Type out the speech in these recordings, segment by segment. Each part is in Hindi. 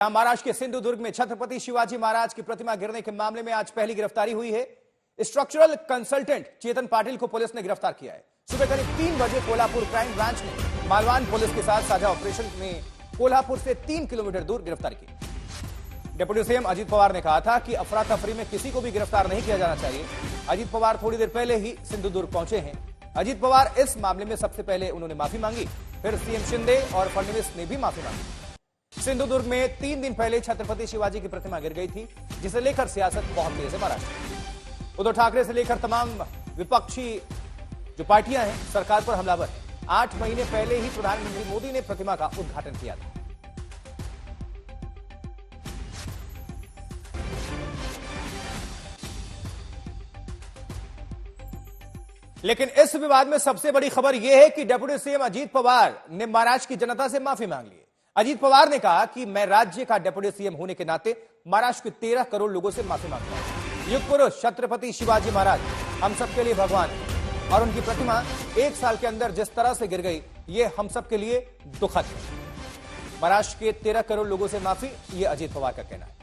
महाराष्ट्र के सिंधुदुर्ग में छत्रपति शिवाजी महाराज की प्रतिमा गिरने के मामले में आज पहली गिरफ्तारी हुई है। स्ट्रक्चरल कंसल्टेंट चेतन पाटिल को पुलिस ने गिरफ्तार किया है। सुबह करीब 3 बजे कोल्हापुर क्राइम ब्रांच ने मालवान पुलिस के साथ साझा ऑपरेशन में कोल्हापुर से 3 किलोमीटर दूर गिरफ्तारी की। डिप्टी सीएम अजीत पवार ने कहा था कि अफरा तफरी में किसी को भी गिरफ्तार नहीं किया जाना चाहिए। अजीत पवार थोड़ी देर पहले ही सिंधुदुर्ग पहुंचे हैं। अजीत पवार इस मामले में सबसे पहले उन्होंने माफी मांगी, फिर सीएम शिंदे और फडणवीस ने भी माफी मांगी। सिंधुदुर्ग में 3 दिन पहले छत्रपति शिवाजी की प्रतिमा गिर गई थी, जिसे लेकर सियासत बहुत तेज है महाराष्ट्र। उद्धव ठाकरे से लेकर तमाम विपक्षी जो पार्टियां हैं सरकार पर हमलावर हैं। 8 महीने पहले ही प्रधानमंत्री मोदी ने प्रतिमा का उद्घाटन किया था। लेकिन इस विवाद में सबसे बड़ी खबर यह है कि डिप्टी सीएम अजीत पवार ने महाराष्ट्र की जनता से माफी मांग ली है। अजीत पवार ने कहा कि मैं राज्य का डिप्टी सीएम होने के नाते महाराष्ट्र के 13 करोड़ लोगों से माफी मांगता हूं। युग पुरुष छत्रपति शिवाजी महाराज हम सबके लिए भगवान हैं और उनकी प्रतिमा 1 साल के अंदर जिस तरह से गिर गई, ये हम सबके लिए दुखद है। महाराष्ट्र के 13 करोड़ लोगों से माफी, ये अजीत पवार का कहना है।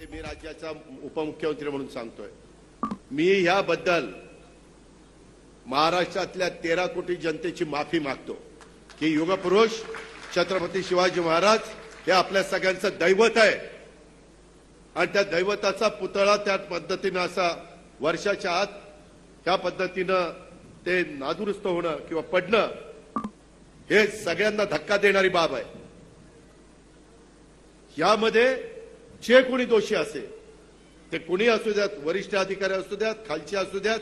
मी राज्याचा उपमुख्यमंत्री म्हणून सांगतोय, मी याबद्दल महाराष्ट्रातल्या 13 कोटी जनतेची माफी मागतो की युगपुरुष छत्रपती शिवाजी महाराज हे आपल्या सगळ्यांचं दैवत आहे आणि त्या दैवताचा पुतळा त्या पद्धतीने असा वर्षाच्या आत त्या पद्धतीने ते नादुरुस्त होणं किंवा पडणं हे सगळ्यांना धक्का देणारी बाब आहे। यामध्ये जे कोणी दोषी असेल ते कोणी असू द्यात, वरिष्ठ अधिकारी असू द्यात, खालचे असू द्यात,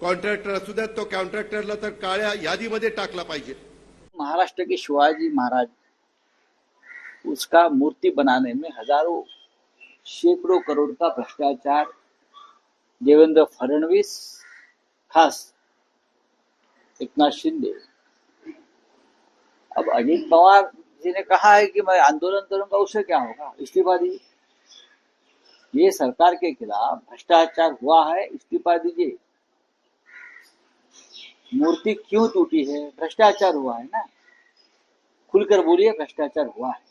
कॉन्ट्रैक्टर असू द्यात, तो कॉन्ट्रैक्टरला तर काळ्या यादीमध्ये टाकला पाहिजे। महाराष्ट्र के शिवाजी महाराज उसका मूर्ति बनाने में हजारों सैकड़ों करोड़ का भ्रष्टाचार देवेंद्र फडणवीस, खास एकनाथ शिंदे। अब अजीत पवार जी ने कहा है कि मैं आंदोलन करूंगा, उससे क्या होगा, इस्तीफा दीजिए। ये सरकार के खिलाफ भ्रष्टाचार हुआ है, इस्तीफा दीजिए। मूर्ति क्यों टूटी है? भ्रष्टाचार हुआ है ना, खुलकर बोलिए भ्रष्टाचार हुआ है,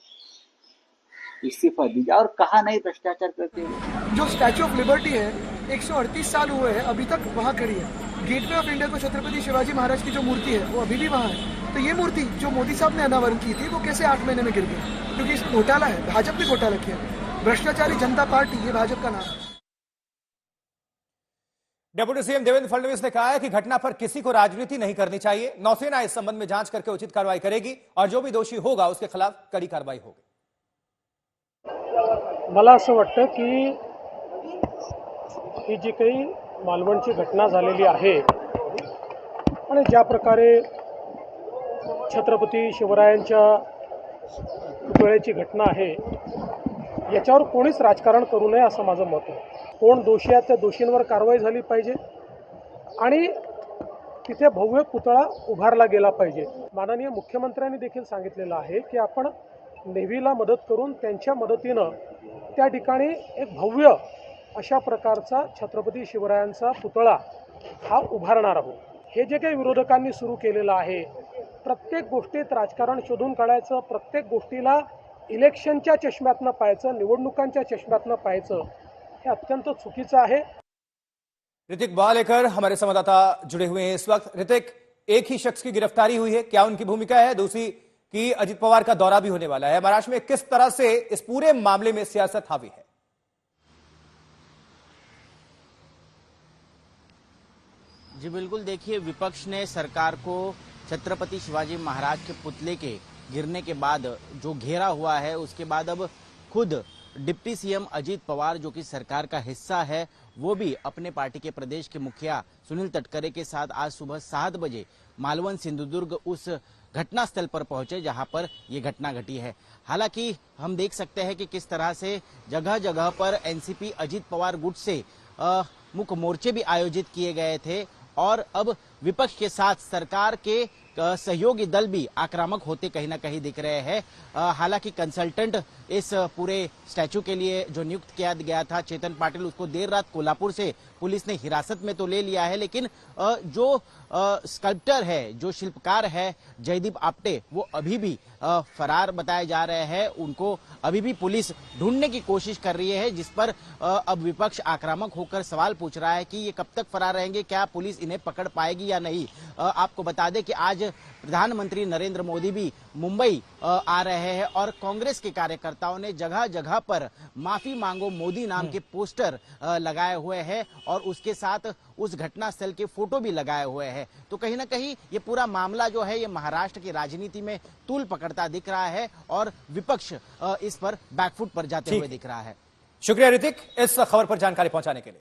इस्तीफा दीजिए। और कहा नहीं भ्रष्टाचार करते हुए। जो स्टैच्यू ऑफ लिबर्टी है 138 साल हुए हैं अभी तक वहाँ खड़ी है। गेटवे ऑफ इंडिया को छत्रपति शिवाजी महाराज की जो मूर्ति है वो अभी भी वहाँ है। तो ये मूर्ति जो मोदी साहब ने अनावरण की थी वो कैसे 8 महीने में गिर गई? क्योंकि इस घोटाला है, भाजपा ने घोटाला किया। भ्रष्टाचारी जनता पार्टी, ये भाजपा का नाम है। डिप्टी सीएम देवेंद्र फडणवीस ने कहा है कि घटना पर किसी को राजनीति नहीं करनी चाहिए। नौसेना इस संबंध में जांच करके उचित कार्रवाई करेगी और जो भी दोषी होगा उसके खिलाफ कड़ी कार्रवाई होगी। मला असं वाटतं की ही जी काही मालवणची घटना झालेली आहे आणि ज्या प्रकारे छत्रपती शिवरायांच्या पुतळ्याची घटना आहे, याच्यावर कोणीच राजकारण करू नये असं माझं मत आहे। कोण दोषी आहेत त्या दोषींवर कारवाई झाली पाहिजे आणि तिथे भव्य पुतळा उभारला गेला पाहिजे। माननीय मुख्यमंत्र्यांनी देखील सांगितलेलं आहे की आपण नेव्हीला मदत करून त्यांच्या मदतीनं त्या ठिकाणी एक भव्य अशा प्रकारचा छत्रपती शिवरायांचा पुतळा हा उभारणार आहोत। हे जे काही विरोधकांनी सुरू केलेलं आहे, प्रत्येक गोष्टीत राजकारण शोधून काढायचं, प्रत्येक गोष्टीला इलेक्शनच्या चष्म्यातनं पाहायचं, निवडणुकांच्या चष्म्यातनं पाहायचं, हे अत्यंत चुकीचं आहे। ऋतिक बालेकर हमारे संवाददाता जुड़े हुए हैं इस वक्त। ऋतिक, एक ही शख्स की गिरफ्तारी हुई है, क्या उनकी भूमिका है? दूसरी कि अजीत पवार का दौरा भी होने वाला है। महाराष्ट्र में किस तरह से इस पूरे मामले में सियासत हावी है? जी बिल्कुल, देखिए विपक्ष ने सरकार को छत्रपति शिवाजी महाराज के पुतले के गिरने के बाद जो घेरा हुआ है, उसके बाद अब खुद डिप्टी सीएम अजीत पवार जो कि सरकार का हिस्सा है, वो भी अपने पार्टी के प्रदेश के मुखिया सुनील तटकरे के साथ आज सुबह 7 बजे मालवन सिंधुदुर्ग उस घटना स्थल पर पहुंचे जहां पर यह घटना घटी है। हालांकि हम देख सकते हैं कि किस तरह से जगह जगह पर एनसीपी अजीत पवार गुट से मुख्य मोर्चे भी आयोजित किए गए थे और अब विपक्ष के साथ सरकार के सहयोगी दल भी आक्रामक होते कहीं ना कहीं दिख रहे हैं। हालांकि कंसल्टेंट इस पूरे स्टैचू के लिए जो नियुक्त किया गया था चेतन पाटिल, उसको देर रात कोल्हापुर से पुलिस ने हिरासत में तो ले लिया है, लेकिन जो स्कल्प्टर है, जो शिल्पकार है जयदीप आपटे, वो अभी भी फरार बताए जा रहे हैं। उनको अभी भी पुलिस ढूंढने की कोशिश कर रही है, जिस पर अब विपक्ष आक्रामक होकर सवाल पूछ रहा है कि ये कब तक फरार रहेंगे, क्या पुलिस इन्हें पकड़ पाएगी या नहीं। आपको बता दें कि आज प्रधानमंत्री नरेंद्र मोदी भी मुंबई आ रहे हैं और कांग्रेस के कार्यकर्ताओं ने जगह जगह पर माफी मांगो मोदी नाम के पोस्टर लगाए हुए हैं और उसके साथ उस घटनास्थल के फोटो भी लगाए हुए हैं। तो कहीं ना कहीं ये पूरा मामला जो है ये महाराष्ट्र की राजनीति में तूल पकड़ता दिख रहा है और विपक्ष इस पर बैकफुट पर जाते हुए दिख रहा है। शुक्रिया ऋतिक इस खबर पर जानकारी पहुंचाने के लिए।